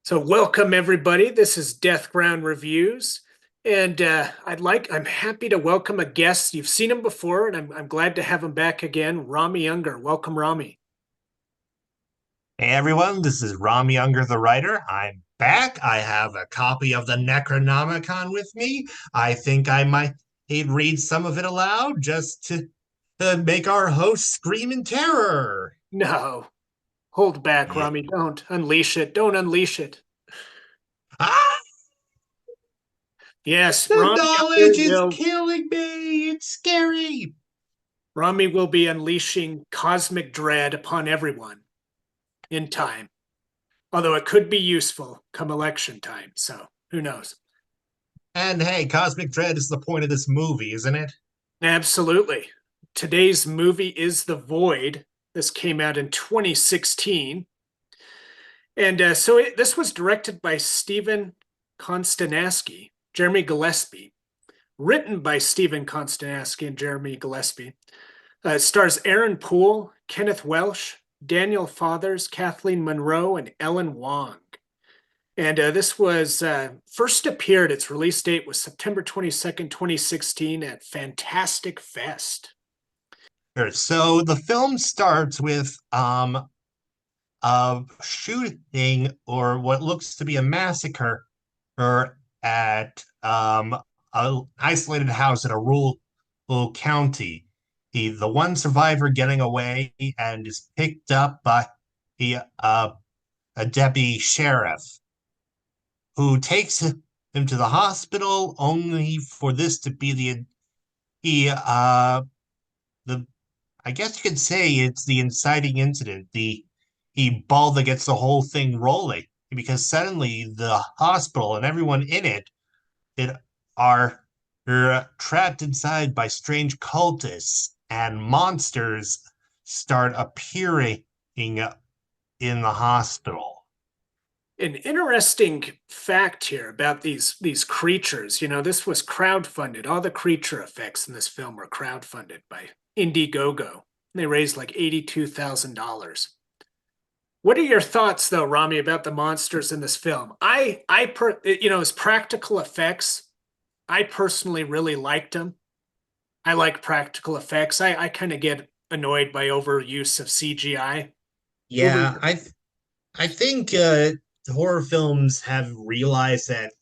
So welcome everybody. This is DeathGroundReviews, and I'm happy to welcome a guest. You've seen him before, and I'm glad to have him back again. Rami Ungar. Welcome, Rami. Hey everyone, this is Rami Ungar, the writer. I'm back. I have a copy of the Necronomicon with me. I think I might read some of it aloud just to make our host scream in terror. No, hold back, Yeah. Rami. Don't unleash it. Don't unleash it. Ah, Yes, the Rami Ungar knowledge is will. killing me. It's scary. Rami will be unleashing cosmic dread upon everyone in time. Although it could be useful come election time. So who knows? And hey, cosmic dread is the point of this movie, isn't it? Absolutely. Today's movie is The Void. This came out in 2016. And this was directed by Stephen Konstanasky, Jeremy Gillespie, written by Stephen Konstanasky and Jeremy Gillespie. It stars Aaron Poole, Kenneth Welsh, Daniel Fathers, Kathleen Monroe, and Ellen Wong. And this was first appeared, its release date was September 22nd, 2016 at Fantastic Fest. Sure. So the film starts with a shooting or what looks to be a massacre or at an isolated house in a rural county. The one survivor getting away and is picked up by the a deputy sheriff who takes him to the hospital only for this to be he the I guess you could say it's the inciting incident, the ball that gets the whole thing rolling. Because suddenly the hospital and everyone in it are trapped inside by strange cultists, and monsters start appearing in the hospital. An interesting fact here about these creatures. This was crowdfunded. All the creature effects in this film were crowdfunded by Indiegogo. They raised like $82,000. What are your thoughts, though, Rami, about the monsters in this film? As practical effects, I personally really liked them. I like practical effects. I kind of get annoyed by overuse of CGI. What were Yeah, I think horror films have realized that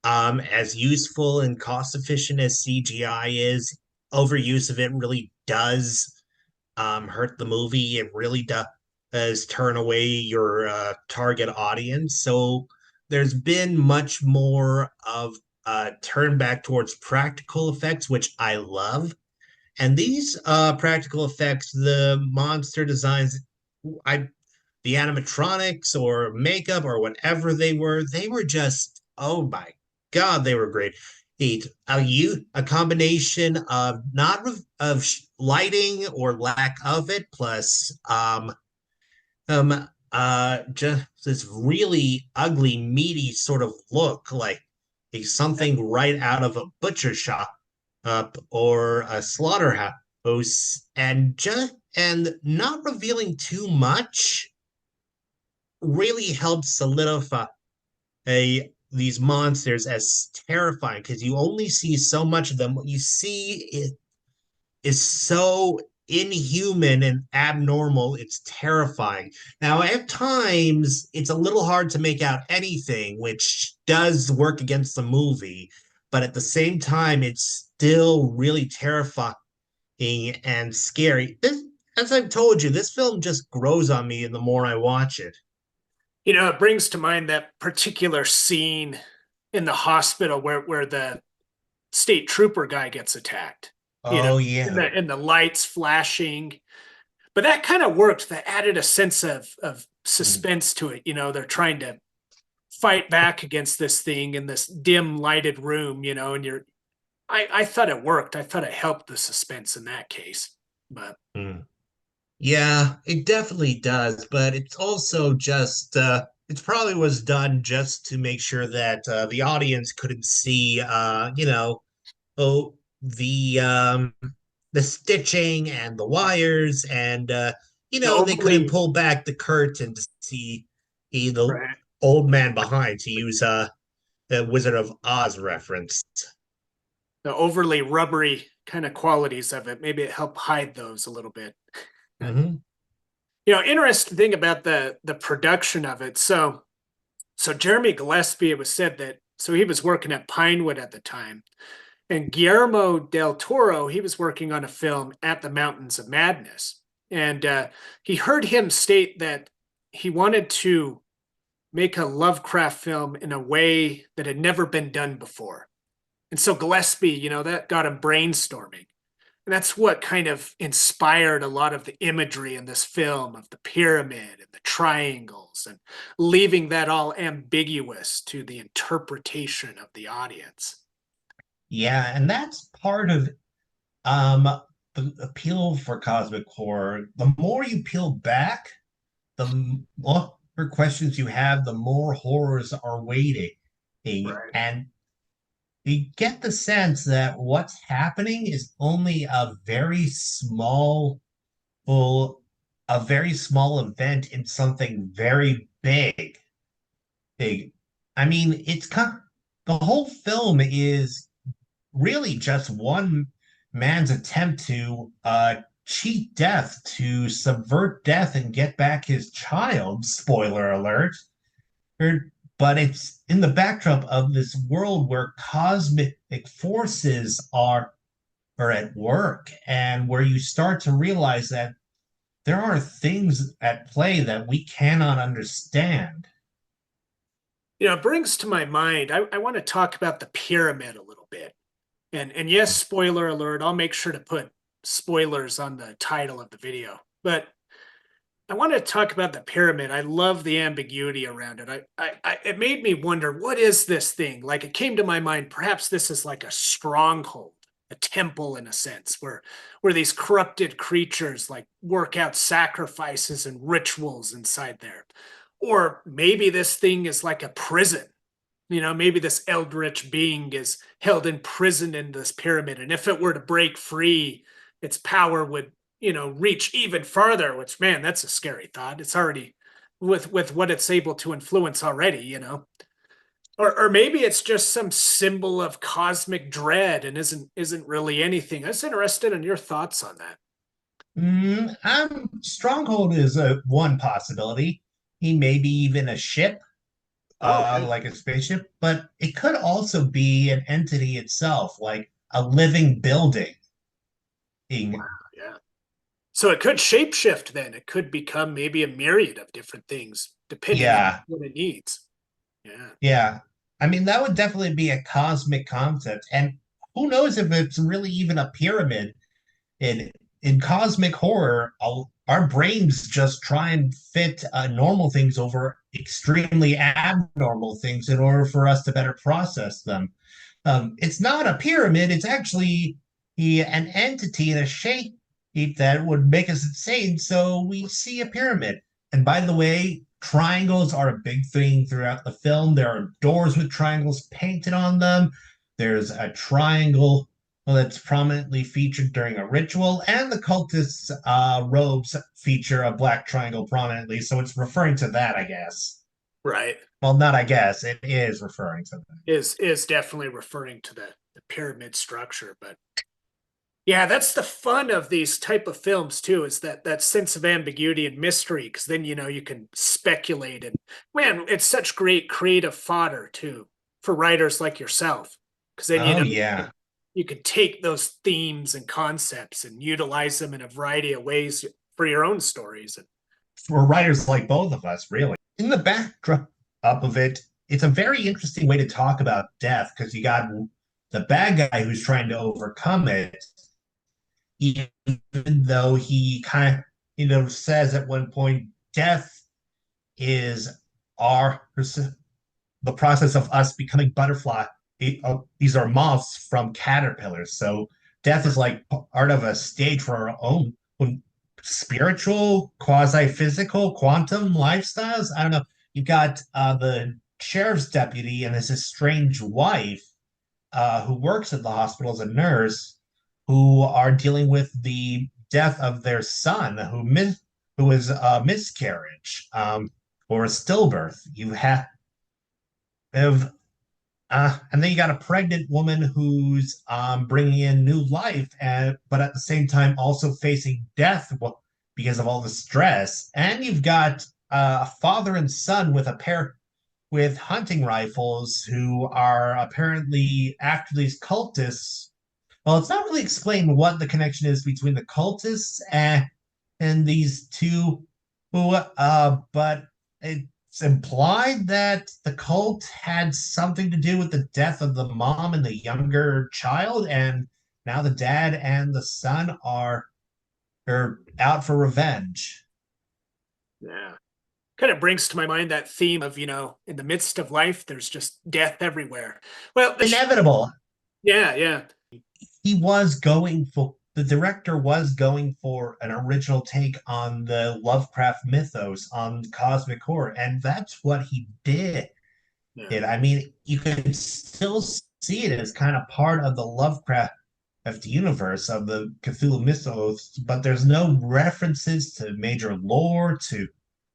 as useful and cost efficient as CGI is, overuse of it really does hurt the movie. It really does turn away your target audience. So there's been much more of a turn back towards practical effects, which I love. And these practical effects, the monster designs, I the animatronics or makeup or whatever they were just, oh my god, they were great. A combination of not of lighting or lack of it, plus just this really ugly meaty sort of look, like something right out of a butcher shop or a slaughterhouse, and not revealing too much really helps solidify these monsters as terrifying, because you only see so much of them. What you see is so inhuman and abnormal. It's terrifying. Now, at times, it's a little hard to make out anything, which does work against the movie, but at the same time, it's still really terrifying and scary. As I've told you, this film just grows on me, and the more I watch it. It brings to mind that particular scene in the hospital where the state trooper guy gets attacked. Oh And yeah. the lights flashing. But that kind of worked. That added a sense of Mm. suspense to it. They're trying to fight back against this thing in this dim lighted room, and I thought it worked. I thought it helped the suspense in that case. But Mm. Yeah, it definitely does, but it's also just it probably was done just to make sure that the audience couldn't see oh the stitching and the wires, and they couldn't nobly pull back the curtain to see the right. old man behind, to use the Wizard of Oz reference. The overly rubbery kind of qualities of it, maybe it helped hide those a little bit. Mm-hmm. Interesting thing about the production of it. So Jeremy Gillespie, it was said that so he was working at Pinewood at the time, and Guillermo del Toro, he was working on a film at the Mountains of Madness, and he heard him state that he wanted to make a Lovecraft film in a way that had never been done before. And so Gillespie, that got him brainstorming. And that's what kind of inspired a lot of the imagery in this film of the pyramid and the triangles and leaving that all ambiguous to the interpretation of the audience. Yeah, and that's part of um the appeal for cosmic horror. The more you peel back, the more questions you have, the more horrors are waiting. Right. And you get the sense that what's happening is only well, a very small event in something very big. Big. I mean, the whole film is really just one man's attempt to cheat death, to subvert death and get back his child. Spoiler alert. But it's in the backdrop of this world where cosmic forces are at work, and where you start to realize that there are things at play that we cannot understand. It brings to my mind, I want to talk about the pyramid a little bit. And yes, spoiler alert, I'll make sure to put spoilers on the title of the video. But I want to talk about the pyramid. I love the ambiguity around it. It made me wonder, what is this thing? Like it came to my mind, perhaps this is like a stronghold, a temple in a sense, where these corrupted creatures like work out sacrifices and rituals inside there. Or maybe this thing is like a prison. Maybe this eldritch being is held in prison in this pyramid. And if it were to break free, its power would reach even farther, which, man, that's a scary thought. It's already with what it's able to influence already. Or maybe it's just some symbol of cosmic dread and isn't really anything. I was interested in your thoughts on that. Stronghold is one possibility. He may be even a ship, Oh, yeah. like a spaceship, but it could also be an entity itself, like a living building. Wow, yeah. So it could shapeshift then. It could become maybe a myriad of different things, depending on Yeah, what it needs. Yeah. yeah. I mean, that would definitely be a cosmic concept. And who knows if it's really even a pyramid. In cosmic horror, our brains just try and fit normal things over extremely abnormal things in order for us to better process them. It's not a pyramid; it's actually an entity in a shape that would make us insane. So we see a pyramid. And by the way, triangles are a big thing throughout the film. There are doors with triangles painted on them. There's a triangle that's prominently featured during a ritual, and the cultists' robes feature a black triangle prominently. So it's referring to that, I guess. Right. Well, not I guess, it is referring to that. Is definitely referring to the pyramid structure. But yeah, that's the fun of these type of films too, is that sense of ambiguity and mystery, because then you can speculate, and man, it's such great creative fodder too for writers like yourself. Because then Oh, yeah. you can take those themes and concepts and utilize them in a variety of ways for your own stories. And For writers like both of us, really. In the backdrop of it, it's a very interesting way to talk about death because you got the bad guy who's trying to overcome it, even though he kind of, says at one point, death is our the process of us becoming butterfly. These are moths from caterpillars. So death is like part of a stage for our own spiritual, quasi-physical, quantum lifestyles. I don't know. You've got the sheriff's deputy and his estranged wife, who works at the hospital as a nurse, who are dealing with the death of their son, who was a miscarriage. or a stillbirth. You have and then you got a pregnant woman who's bringing in new life, but at the same time also facing death because of all the stress. And you've got a father and son with a pair with hunting rifles who are apparently after these cultists. Well, it's not really explained what the connection is between the cultists and these two, but it's implied that the cult had something to do with the death of the mom and the younger child, and now the dad and the son are out for revenge. Yeah. Kind of brings to my mind that theme of, in the midst of life, there's just death everywhere. Well, Inevitable. yeah, yeah. He was going for The director was going for an original take on the Lovecraft mythos on cosmic horror, and that's what he did. Yeah. I mean, you could still see it as kind of part of the Lovecraft of the universe of the Cthulhu mythos, but there's no references to major lore, to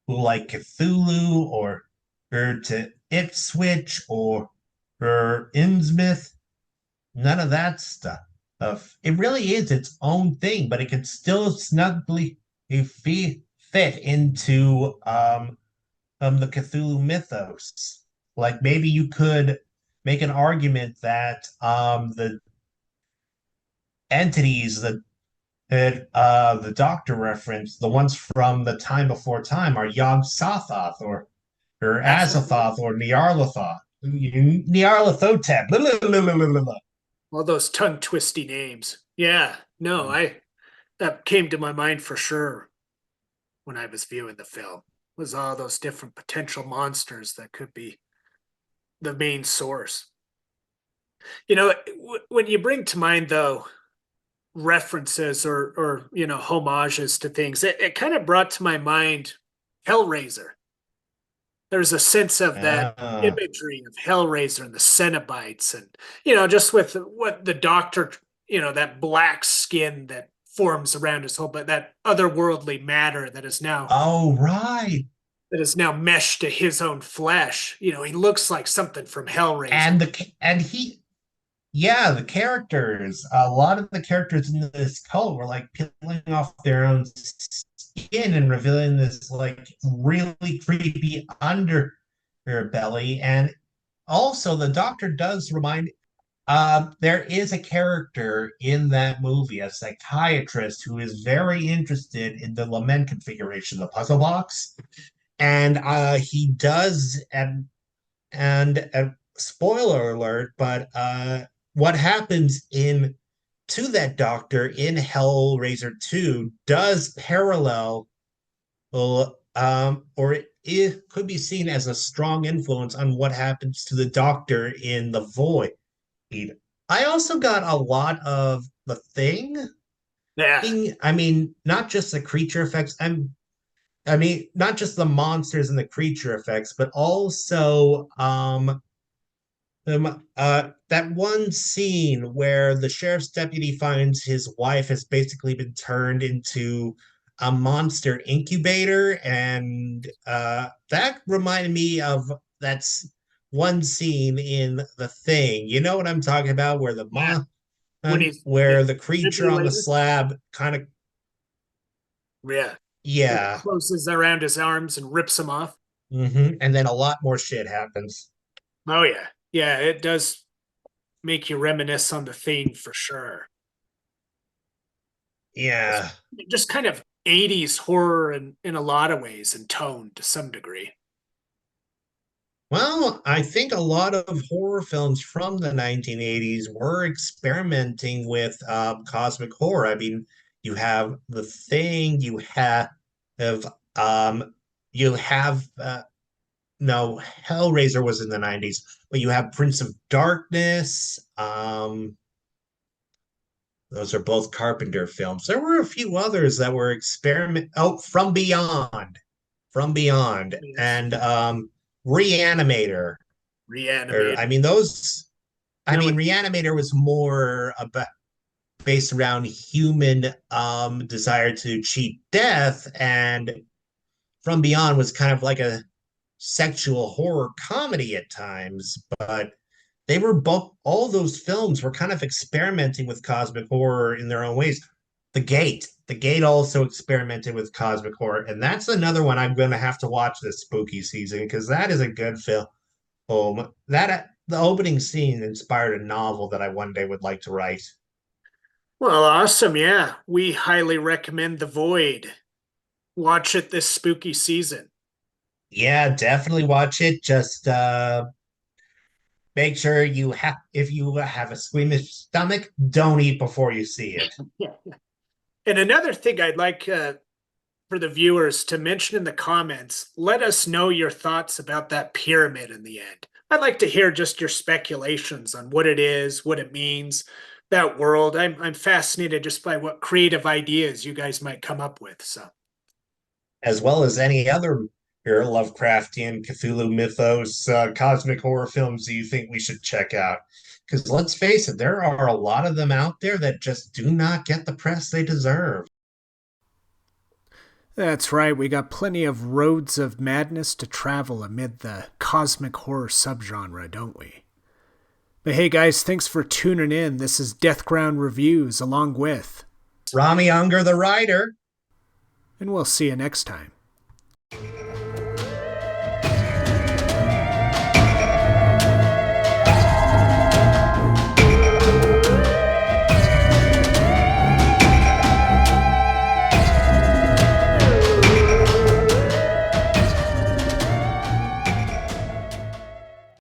like Cthulhu or to Ipswich or Innsmouth. None of that stuff. It really is its own thing, but it can still snugly fit into the Cthulhu mythos. Like maybe you could make an argument that the entities that the Doctor referenced, the ones from the time before time, are Yog Sothoth or Absolutely. Azathoth or Nyarlathotep. Nyarlathotep. Blah, blah, blah, blah, blah, blah. All those tongue twisty names. Yeah. No, that came to my mind for sure when I was viewing the film. Was all those different potential monsters that could be the main source. When you bring to mind though references or homages to things, it kind of brought to my mind Hellraiser. There's a sense of that Uh, imagery of Hellraiser and the Cenobites, and just with what the Doctor, that black skin that forms around his whole, but that otherworldly matter oh, right. that is now meshed to his own flesh. He looks like something from Hellraiser. And he Yeah, the characters, a lot of the characters in this cult were like peeling off their own skin and revealing this like really creepy underbelly. And also, the Doctor does remind. There is a character in that movie, a psychiatrist who is very interested in the lament configuration, the puzzle box, and he does, and spoiler alert, but what happens in to that doctor in Hellraiser 2 does parallel, or it could be seen as a strong influence on what happens to the doctor in The Void. I also got a lot of The Thing. Yeah, I mean, not just the creature effects. I mean, not just the monsters and the creature effects, but also that one scene where the sheriff's deputy finds his wife has basically been turned into a monster incubator, and that reminded me of that's one scene in The Thing. You know what I'm talking about, where yeah. When he's where the creature on the manipulated, slab kind of, yeah, and it yeah. closes around his arms and rips him off. And then a lot more shit happens. Oh yeah, yeah. It does make you reminisce on the theme for sure. Yeah. Just kind of 80s horror in a lot of ways and tone to some degree. Well, I think a lot of horror films from the 1980s were experimenting with cosmic horror. I mean, you have The Thing, have um, you have no, Hellraiser was in the 90s, but you have Prince of Darkness. Those are both Carpenter films. There were a few others that were experiment. Oh, From Beyond, Yes. and Reanimator. Or I Reanimator. mean, those. I That mean, would be Reanimator was more about based around human desire to cheat death, and From Beyond was kind of like a sexual horror comedy at times, but they were both, all those films were kind of experimenting with cosmic horror in their own ways. The Gate also experimented with cosmic horror, and that's another one I'm going to have to watch this spooky season because that is a good film. That the opening scene inspired a novel that I one day would like to write. Well, awesome. Yeah, we highly recommend The Void. Watch it this spooky season. Yeah, definitely watch it. Just make sure you have, if you have a squeamish stomach, don't eat before you see it. Yeah. And another thing I'd like for the viewers to mention in the comments, let us know your thoughts about that pyramid in the end. I'd like to hear just your speculations on what it is, what it means, that world. I'm fascinated just by what creative ideas you guys might come up with. So, As well as any other your Lovecraftian, Cthulhu mythos, cosmic horror films that you think we should check out. Because let's face it, there are a lot of them out there that just do not get the press they deserve. that's right. We got plenty of roads of madness to travel amid the cosmic horror subgenre, don't we? But hey, guys, thanks for tuning in. This is Deathground Reviews along with Rami Ungar, the writer. and we'll see you next time.